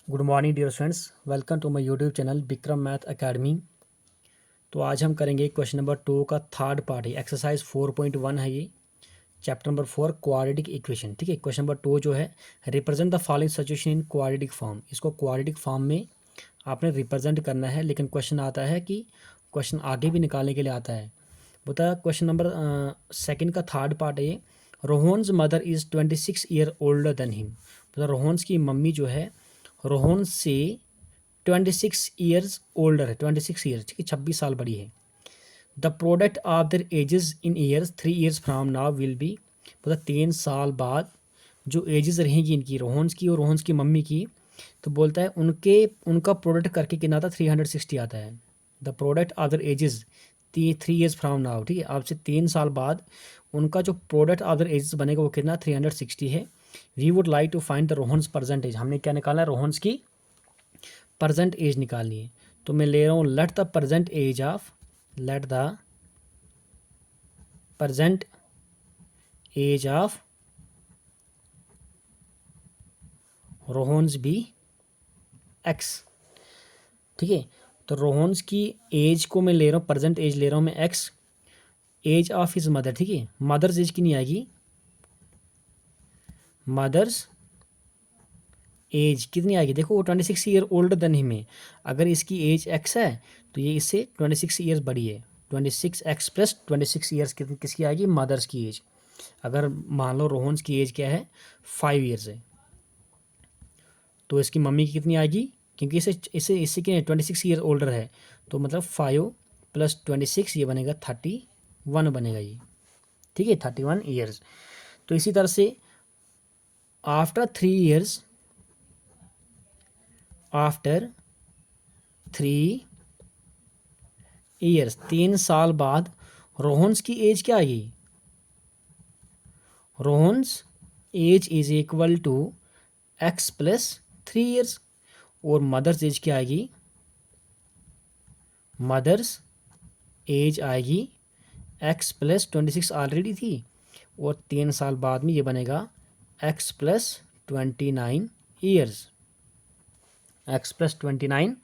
Good morning dear friends, welcome to my YouTube channel Vikram math academy. तो आज हम करेंगे क्वेश्चन नंबर 2 का थर्ड पार्ट है। एक्सरसाइज 4.1 है ये, चैप्टर नंबर 4 क्वाड्रेटिक इक्वेशन। ठीक है, क्वेश्चन नंबर 2 जो है represent the following situation in quadratic form. इसको क्वाड्रेटिक फॉर्म में आपने रिप्रेजेंट करना है, लेकिन क्वेश्चन आता है कि क्वेश्चन आगे भी निकालने के लिए आता है। बता क्वेश्चन नंबर सेकंड का थर्ड पार्ट है ये। Rohan's mother is 26 year older than him. मतलब रोहन्स की मम्मी जो है रोहन से 26 ईयर्स ओल्डर है, 26 ईयर्स, ठीक है, 26 साल बड़ी है। The product of their ages in years 3 years from now will be. मतलब 3 साल बाद जो एजेस रहेंगी इनकी, रोहन्स की और रोहन्स की मम्मी की, तो बोलता है उनका प्रोडक्ट करके कितना आता है, 360 आता है। The product of their ages 3 years from now, ठीक है, आपसे 3 साल बाद उनका जो प्रोडक्ट ऑफ दर एजेस बनेगा वो कितना 360 है। We would like to find the Rohan's percentage. हमने क्या निकाला है, रोहन्स की प्रजेंट एज निकालनी है। तो मैं ले रहा हूँ let the present age of Rohan's be x. ठीक है, तो रोहन्स की एज को मैं ले रहा हूँ, प्रजेंट एज ले रहा हूँ मैं x. Age of his mother, ठीक है, मदर्स एज की नहीं आएगी, मदर्स एज कितनी आएगी, देखो वो 26 ईयर ओल्डर देन हिम है। अगर इसकी एज एक्स है तो ये इससे 26 ईयर्स बड़ी है। 26x प्लस 26 ईयर्स किसकी आएगी, मदर्स की एज। अगर मान लो रोहन्स की एज क्या है, 5 ईयर्स है, तो इसकी मम्मी की कितनी आएगी, क्योंकि इसे इसे इससे क्या 26 ईयर ओल्डर है, तो मतलब 5 प्लस 26 ये बनेगा 31 बनेगा ये। ठीक है, 31 ईयर्स। तो इसी तरह से आफ्टर 3 ईयर्स 3 साल बाद रोहन्स की एज क्या आएगी, Rohan's age is equal to x plus 3 years. और मदर्स एज क्या आएगी, मदर्स एज आएगी एक्स प्लस 26 ऑलरेडी थी, और 3 साल बाद में ये बनेगा x plus 29 years. X plus 29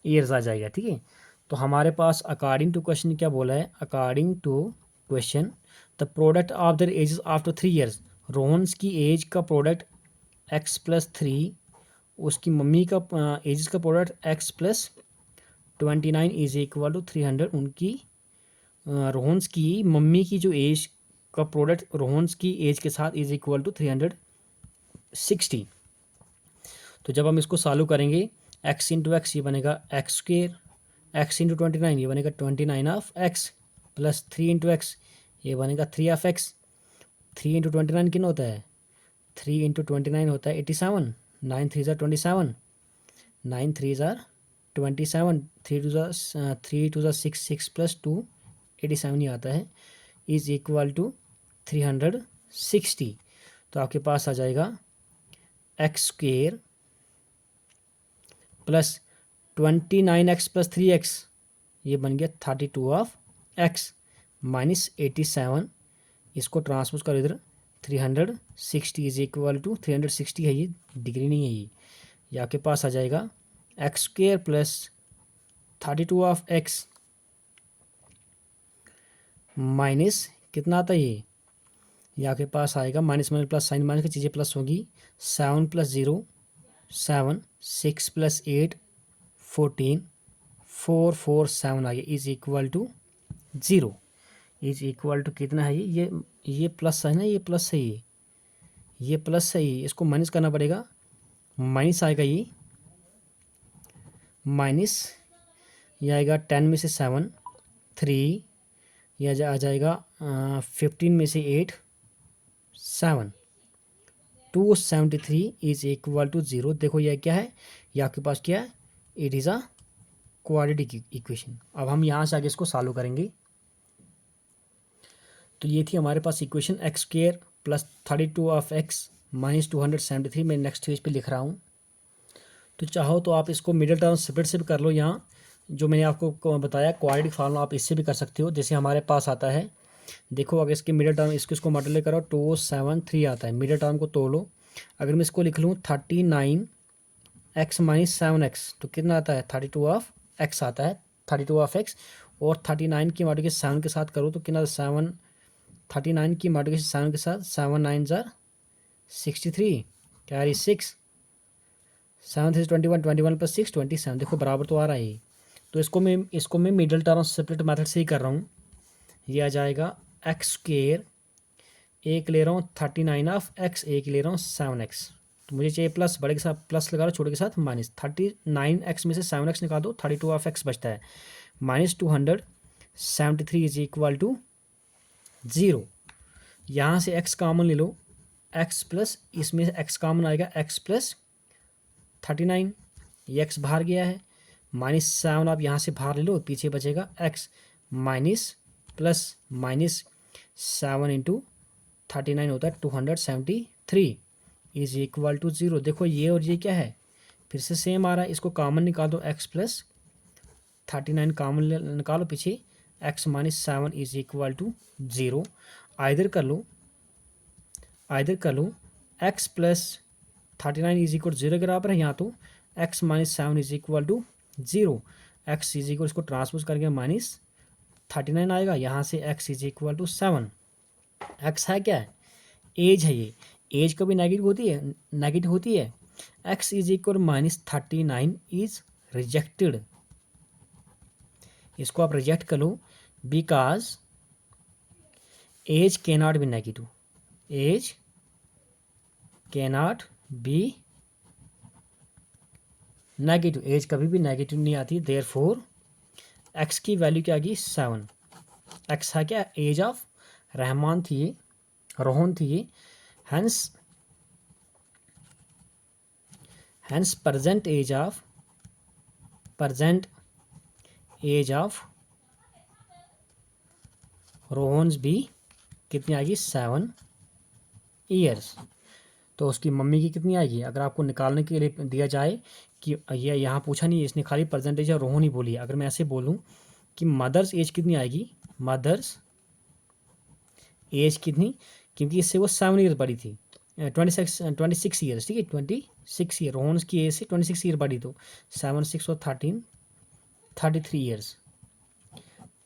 years आ जाएगा। ठीक है, तो हमारे पास अकॉर्डिंग टू क्वेश्चन क्या बोला है, according to question the product of their ages after 3 years. Rohan's की एज का प्रोडक्ट एक्स प्लस 3, उसकी मम्मी का एजेस का product x plus 29 is equal to 300। उनकी रोहन्स की मम्मी की जो एज का प्रोडक्ट रोहन्स की एज के साथ इज इक्वल टू 360। तो जब हम इसको सॉल्व करेंगे, एक्स इंटू एक्स ये बनेगा एक्स स्क्वेयर, एक्स इंटू 29 ये बनेगा 29 of x, plus 3 into x ये बनेगा 3 ऑफ एक्स। 3 इंटू 29 कितना होता है, 3 इंटू 29 होता है 87, 9 3 ज़ार 27, 9 3 ज़ार 27, 3 टू ज़ार 6, 6 प्लस 2 87 ही आता है, इज इक्वल टू 360। तो आपके पास आ जाएगा x square plus 29x plus 3x, ये बन गया 32 ऑफ x माइनस 87। इसको ट्रांसपोज कर इधर, 360 इज इक्वल टू 360 है, ये डिग्री नहीं है ये आपके पास आ जाएगा x square plus 32 of x minus कितना आता है ये आपके पास आएगा, minus minus plus sign minus की चीज़ें प्लस होगी, 7 प्लस 0 7, 6 प्लस 8 14, 4 4 7 आ गया, is equal to 0। Is equal to कितना है ये प्लस है ना, ये प्लस है, ये प्लस है, इसको माइनस करना पड़ेगा, माइनस आएगा ये, माइनस ये आएगा 10 में से 7 3, यह आ जाएगा 15 में से 8 7, 273 इज इक्वल टू 0। देखो यह क्या है, ये आपके पास क्या है, it is a quadratic equation. अब हम यहाँ से आगे इसको सॉल्व करेंगे। तो ये थी हमारे पास equation x square plus 32 of x minus 273। मैं नेक्स्ट पेज पे लिख रहा हूँ। तो चाहो तो आप इसको मिडिल टर्म सेपरेट से भी कर लो, यहाँ जो मैंने आपको बताया क्वाड्रेटिक फार्मूला आप इससे भी कर सकते हो। जैसे हमारे पास आता है, देखो अगर इसके मिडिल टर्म इसको मल्टीप्लाई करो 273 आता है, मिडिल टर्म को तोड़ लो। अगर मैं इसको लिख लूँ 39 एक्स माइनस 7x तो कितना आता है 32 ऑफ एक्स आता है 32 ऑफ एक्स। और 39 की मल्टीप्लिकेशन 7 के साथ करो तो कितना 7 39 की मल्टीप्लिकेशन 7 के साथ 7 9 ज़ार 63 कैरी 6 7 3 21 21 प्लस 6 27 देखो बराबर तो आ रहा है ये। तो इसको मैं मिडल टर्म स्प्लिट मेथड से ही कर रहा हूँ। ये आ जाएगा एक्स स्क्वेयर एक ले रहा हूँ 39 ऑफ एक्स एक ले रहा हूँ 7x। तो मुझे चाहिए प्लस, बड़े के साथ प्लस लगा लो छोटे के साथ माइनस। 39x में से 7x निकाल दो 32 ऑफ एक्स बचता है माइनस 273 इज इक्वल टू 0। यहाँ से x कॉमन ले लो x प्लस इसमें से x कॉमन आएगा x प्लस 39 ये x बाहर गया है माइनस 7 आप यहाँ से बाहर ले लो पीछे बचेगा x minus plus minus 7 into 39 होता है 273 इज इक्वल टू 0। देखो ये और ये क्या है फिर से सेम आ रहा है, इसको कॉमन निकाल दो x प्लस 39 कॉमन निकालो पीछे x minus 7 is equal to 0। Either कर लो x प्लस 39 इज इक्वल 0 के बराबर है, यहाँ तो x minus 7 is equal to 0। x is equal इसको ट्रांसपोज करके माइनस 39 आएगा, यहाँ से x is equal to 7। x है क्या है एज है, ये एज कभी नेगेटिव होती है। x is equal minus 39 is rejected, इसको आप रिजेक्ट कर लो because age can not be negative, age can not be negative, age कभी भी नेगेटिव नहीं आती। देयरफॉर x की वैल्यू क्या आ गई 7। x है क्या एज ऑफ रहमान थी ये, रोहन थी ये, hence present age of Rohan's भी कितनी आएगी 7 ईयर्स। तो उसकी मम्मी की कितनी आएगी अगर आपको निकालने के लिए दिया जाए कि ये यहाँ पूछा नहीं, इसने खाली परसेंटेज या रोहन ही बोली है। अगर मैं ऐसे बोलूँ कि मदर्स एज कितनी आएगी, मदर्स एज कितनी, क्योंकि इससे वो 7 ईयर बड़ी थी 26 ईयर्स, ठीक है 26 ईयर, रोहन्स की एज से 26 ईयर बड़ी, तो 7 6 और 13 33 ईयर्स,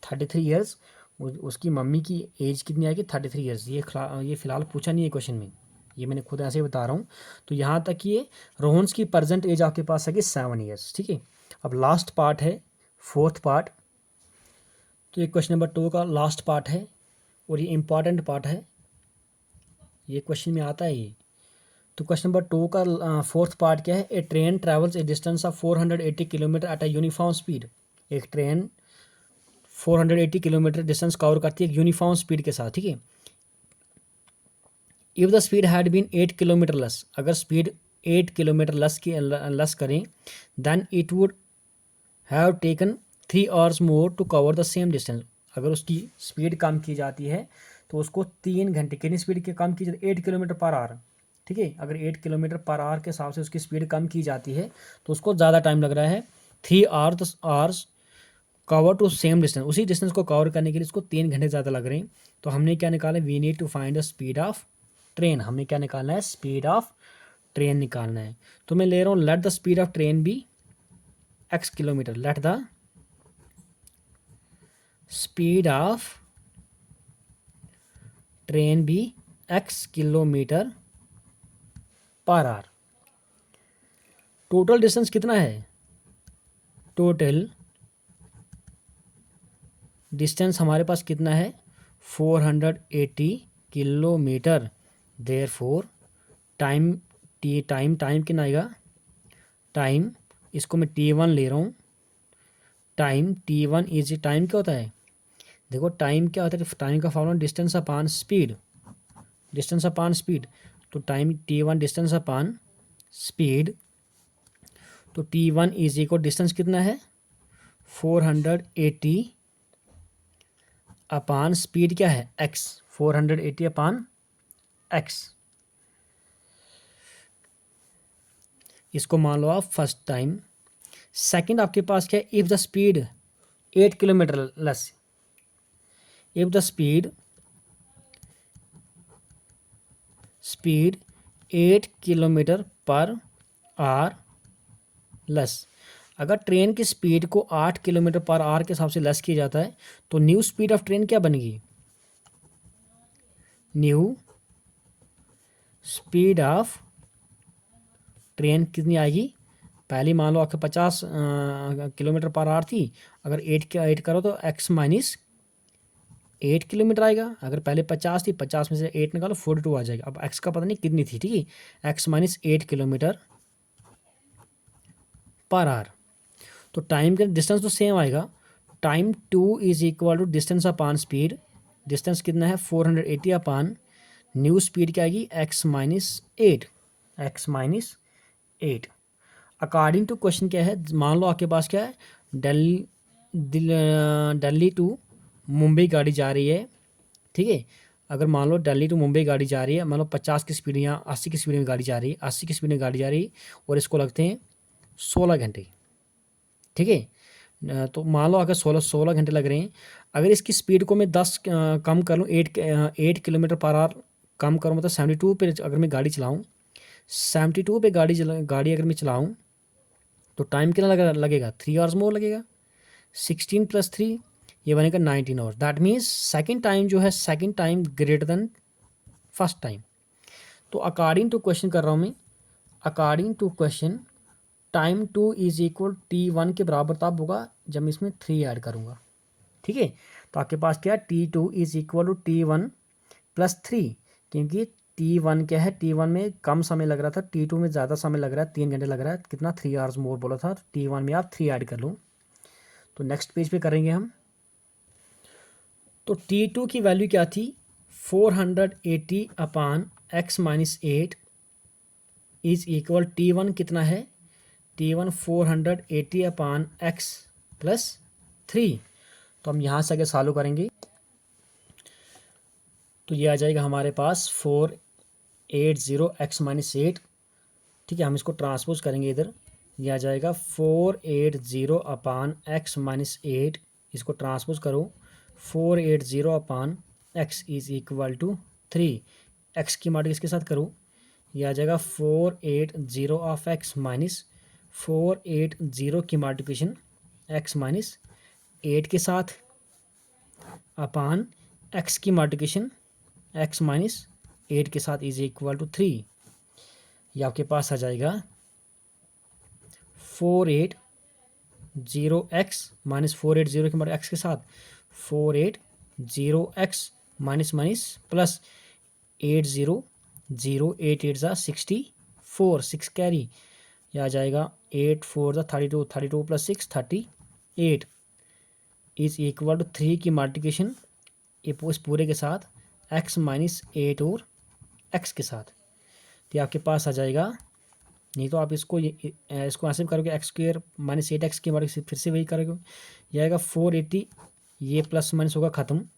33 ईयर्स उसकी मम्मी की एज कितनी आएगी 33 ईयर्स। ये फिलहाल पूछा नहीं है क्वेश्चन में, ये मैंने खुद ऐसे बता रहा हूँ। तो यहाँ तक ये रोहन्स की प्रेजेंट एज आपके पास है कि 7 ईयर्स, ठीक है। अब लास्ट पार्ट है 4th पार्ट, तो ये क्वेश्चन नंबर 2 का लास्ट पार्ट है और ये इंपॉर्टेंट पार्ट है, ये क्वेश्चन में आता है ये। तो क्वेश्चन नंबर 2 का 4th पार्ट क्या है, a train travels a distance of 480 kilometre at a uniform speed. एक ट्रेन 480 किलोमीटर डिस्टेंस कवर करती है यूनिफॉर्म स्पीड के साथ, ठीक है। If the speed had been 8 kilometre less, अगर स्पीड 8 किलोमीटर लेस करें then it would have taken 3 hours more to cover the same distance. अगर उसकी स्पीड कम की जाती है तो उसको 3 घंटे, कितनी स्पीड की कम की जाती है 8 किलोमीटर पर आवर, ठीक है। अगर 8 किलोमीटर पर आवर के हिसाब से उसकी स्पीड कम की जाती है तो उसको ज़्यादा टाइम लग रहा है 3 hours cover to same distance, उसी डिस्टेंस को कवर करने के लिए उसको 3 घंटे ज़्यादा लग रहे हैं। तो हमने क्या निकाला, we need to find the speed of train, हमने क्या निकालना है स्पीड ऑफ ट्रेन निकालना है। तो मैं ले रहा हूँ let the speed of train be x kilometre, let the speed of train be x kilometre पर आवर। टोटल डिस्टेंस कितना है, टोटल डिस्टेंस हमारे पास कितना है 480 किलोमीटर। देयरफॉर टाइम टाइम कितना आएगा, टाइम इसको मैं t1 ले रहा हूँ, टाइम t1 इज टाइम क्या होता है, देखो टाइम क्या होता है, टाइम का formula distance upon speed, distance upon speed. तो time t1 distance upon speed, तो t1 इज इक्वल डिस्टेंस कितना है 480 अपॉन स्पीड क्या है x, 480 अपॉन x। इसको मान लो आप फर्स्ट टाइम। सेकंड आपके पास क्या है, if the speed 8 kilometre less, if the speed 8 kilometre per hour less. अगर ट्रेन की स्पीड को 8 किलोमीटर पर आवर के हिसाब से लेस किया जाता है तो न्यू स्पीड ऑफ ट्रेन क्या बनेगी? न्यू स्पीड ऑफ ट्रेन कितनी आएगी? पहली मान लो आपके 50 किलोमीटर पर आवर थी, अगर 8 करो तो x माइनस 8 किलोमीटर आएगा। अगर पहले 50 थी, 50 में से 8 निकालो 42 आ जाएगा। अब x का पता नहीं कितनी थी, ठीक है, x माइनस 8 किलोमीटर पर आवर। तो टाइम का डिस्टेंस तो सेम आएगा। Time 2 is equal to distance upon speed. Distance कितना है? 480 अपॉन न्यू स्पीड क्या आएगी? x minus 8। x minus 8 according to question क्या है? मान लो आपके पास क्या है, दिल्ली टू मुंबई गाड़ी जा रही है, ठीक है। अगर मान लो दिल्ली टू मुंबई गाड़ी जा रही है, मान लो 50 की स्पीड या 80 की स्पीड में गाड़ी जा रही है, 80 की स्पीड में गाड़ी जा रही है और इसको लगते हैं 16 घंटे, ठीक है। तो मान लो अगर 16 घंटे लग रहे हैं, अगर इसकी स्पीड को मैं 10 कम कर लूँ, 8 किलोमीटर पर आवर कम करूँ, मतलब 72 पे अगर मैं गाड़ी चलाऊँ, 72 पे गाड़ी अगर मैं चलाऊँ तो टाइम कितना लगेगा? 3 आवर्स मोर लगेगा। 16 + 3 ये बनेगा 19 hours. That means second time जो है, second time greater than first time. तो अकॉर्डिंग टू क्वेश्चन कर रहा हूँ मैं, according to question time 2 is equal T1 के बराबर तब होगा जब मैं इसमें 3 ऐड करूँगा, ठीक है। तो आपके पास क्या है? T2 is equal to T1 + 3, क्योंकि T1 क्या है, T1 में कम समय लग रहा था, T2 में ज़्यादा समय लग रहा है, 3 घंटे लग रहा है, कितना? 3 आवर्स मोर बोला था। T1 में आप 3 ऐड कर लूँ। तो नेक्स्ट पेज पे करेंगे हम। तो T2 की वैल्यू क्या थी? 480 upon x minus 8 is equal T1 कितना है? T1 480 upon x plus 3। तो हम यहाँ से आगे सॉल्व करेंगे तो ये आ जाएगा हमारे पास 480 x माइनस 8, ठीक है। हम इसको ट्रांसपोज करेंगे इधर, ये आ जाएगा 480 अपॉन x माइनस 8, इसको ट्रांसपोज करो 480 upon x is equal to 3। x की मल्टीप्लिकेशन इसके साथ करो, ये आ जाएगा 480 ऑफ x माइनस 480 की मल्टीप्लिकेशन x माइनस 8 के साथ अपॉन x की मल्टीप्लिकेशन x माइनस 8 के साथ इज इक्वल टू 3। ये आपके पास आ जाएगा 480x माइनस 480 के मतलब x के साथ 480x माइनस माइनस प्लस 800 8 8 ज़ा 64 6 कैरी, यह आ जाएगा 8 4 ज़ा 32 32 + 6 38 इज इक्वल टू 3 की मल्टीप्लिकेशन इस पूरे के साथ x माइनस 8 और x के साथ। तो आपके पास आ जाएगा, नहीं तो आप इसको ऐसे करोगे x² माइनस 8x के बारे में फिर से वही करोगे, यह आएगा 480, ये प्लस माइनस होगा ख़त्म,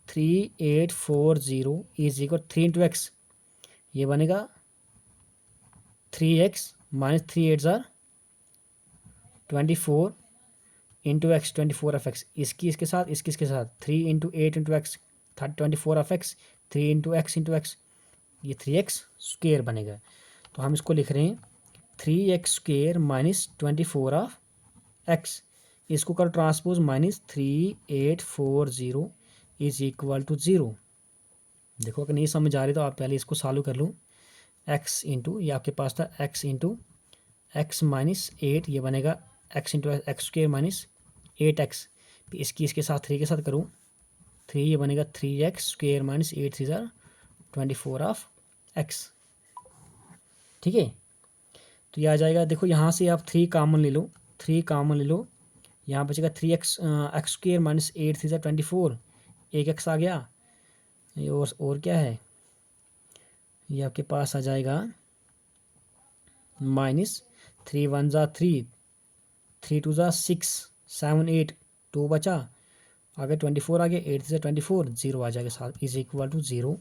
3840 इज इक्वल 3 इंटू एक्स, ये बनेगा 3x माइनस 3 8 ज़ार 24 इंटू एक्स 24 ऑफ एक्स, इसकी इसके साथ इसकी इसके साथ 3 into 8 into x 24 of x, 3 into x ये 3x² बनेगा। तो हम इसको लिख रहे हैं 3x² माइनस 24 ऑफ एक्स, इसको कर transpose minus 3840 is equal to 0। देखो अगर नहीं समझ आ रही तो आप पहले इसको सॉल्व कर लो। x इंटू, ये आपके पास था x इंटू एक्स माइनस 8, ये बनेगा x into x² minus 8x, इसकी इसके साथ 3 के साथ करूँ 3, ये बनेगा 3x² minus 8 3 tsar 24 of x, ठीक है। तो ये आ जाएगा, देखो यहाँ से आप 3 कॉमन ले लो, 3 कॉमन ले लो, यहाँ बचेगा 3x² माइनस 8 3 ज़ार 24, एक x आ गया, ये और क्या है, ये आपके पास आ जाएगा माइनस 3 1 ज़ा 3 3 2 ज़ा 6 7 8 2 बचा, आगे 24 आ गया, 8 से 24 0 आ जाएगा साथ इज इक्वल टू 0।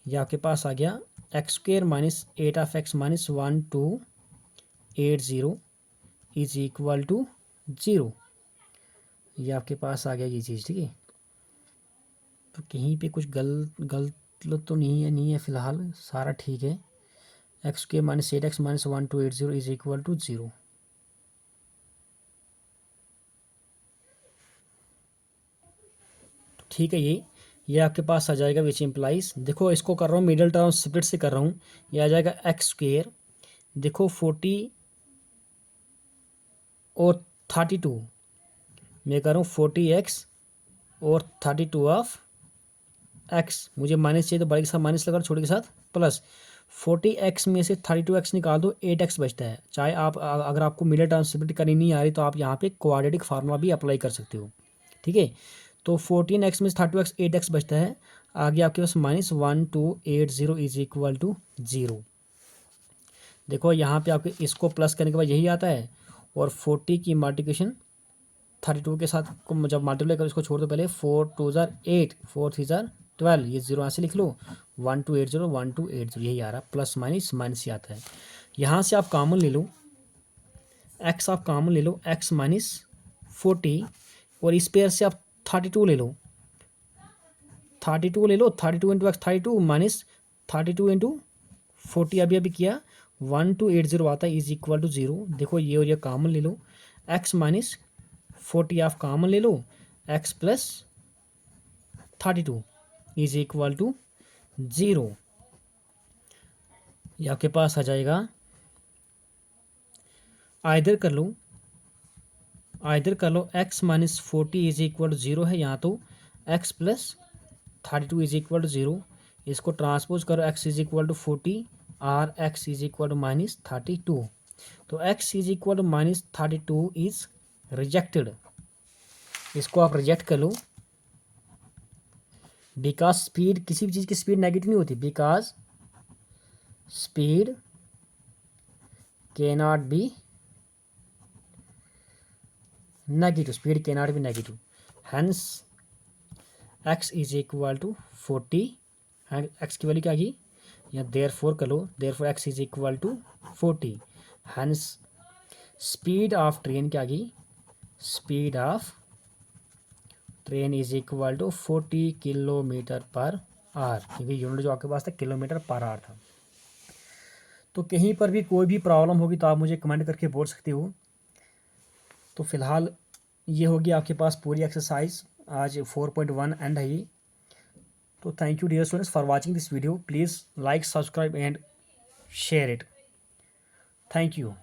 ये आपके पास आ गया x² minus 8 of x minus 1280 is equal to 0। ये आपके पास आ गया ये चीज़, ठीक है। तो कहीं पे कुछ गलत तो नहीं है फ़िलहाल, सारा ठीक है। x² minus 8x minus 1280 is equal to 0। ठीक है। ये आपके पास आ जाएगा विच इम्प्लाइज, देखो इसको कर रहा हूँ मिडिल टर्म स्प्लिट से कर रहा हूँ, ये आ जाएगा एक्स स्क्वेयर, देखो 40 और 32, मैं कर रहा हूँ 40x और 32 ऑफ एक्स, मुझे माइनस चाहिए तो बड़े के साथ माइनस लगा, छोटे के साथ प्लस। 40x में से 32x निकाल दो, 8x बचता है। चाहे आप अगर आपको मिडिल टर्म स्प्लिट करनी नहीं आ रही तो आप यहाँ पे क्वाड्रेटिक फार्मूला भी अप्लाई कर सकते हो, ठीक है। तो 14x में से 32x 8x बचता है, आगे आपके पास -1280 इज इक्वल टू 0। देखो यहाँ पे आपके इसको प्लस करने के बाद यही आता है, और 40 की मल्टीप्लिकेशन 32 के साथ को जब मल्टीप्लाई करो, इसको छोड़ दो पहले, 4 2 ज़ार 8, 4 3 ज़ार 12, ये 0 यहाँ से लिख लो, 1280 यही आ रहा, प्लस माइनस माइनस ही आता है। यहाँ से आप कॉमन ले लो, एक्स आप कॉमन ले लो, एक्स माइनस 40, और इस पेयर से आप 32 ले लो, 32 ले लो, 32 इंटू एक्स 32 माइनस 32 इंटू 40 अभी अभी किया, 1280 आता है इज इक्वल टू 0। देखो ये और ये कॉमन ले लो, एक्स माइनस 40 आप कॉमन ले लो, x plus 32 is equal to 0। ये आपके पास आ जाएगा, आइदर कर लो, x minus 40 is equal to 0 है यहाँ, तो x plus 32 is equal to 0, इसको ट्रांसपोज करो, एक्स इज इक्वल टू 40 और x is equal to minus 32, तो x is equal to minus 32 is rejected, इसको आप रिजेक्ट कर लो, बिकॉज स्पीड, किसी भी चीज़ की स्पीड नेगेटिव नहीं होती, because speed cannot be negative, speed cannot be negative, hence x is equal to 40, x की वैल्यू क्या आ गई, या देयरफॉर कर लो, therefore x is equal to 40, hence speed of train क्या आ गई, speed of train is equal to 40 kilometre पर आवर, क्योंकि यूनिट जो आपके पास था किलोमीटर पर आवर था। तो कहीं पर भी कोई भी प्रॉब्लम होगी तो आप मुझे कमेंट करके बोल सकते हो। तो फिलहाल ये होगी आपके पास पूरी एक्सरसाइज, आज 4.1 एंड है ये। तो thank you dear students for watching this video, please like subscribe and share it. Thank you.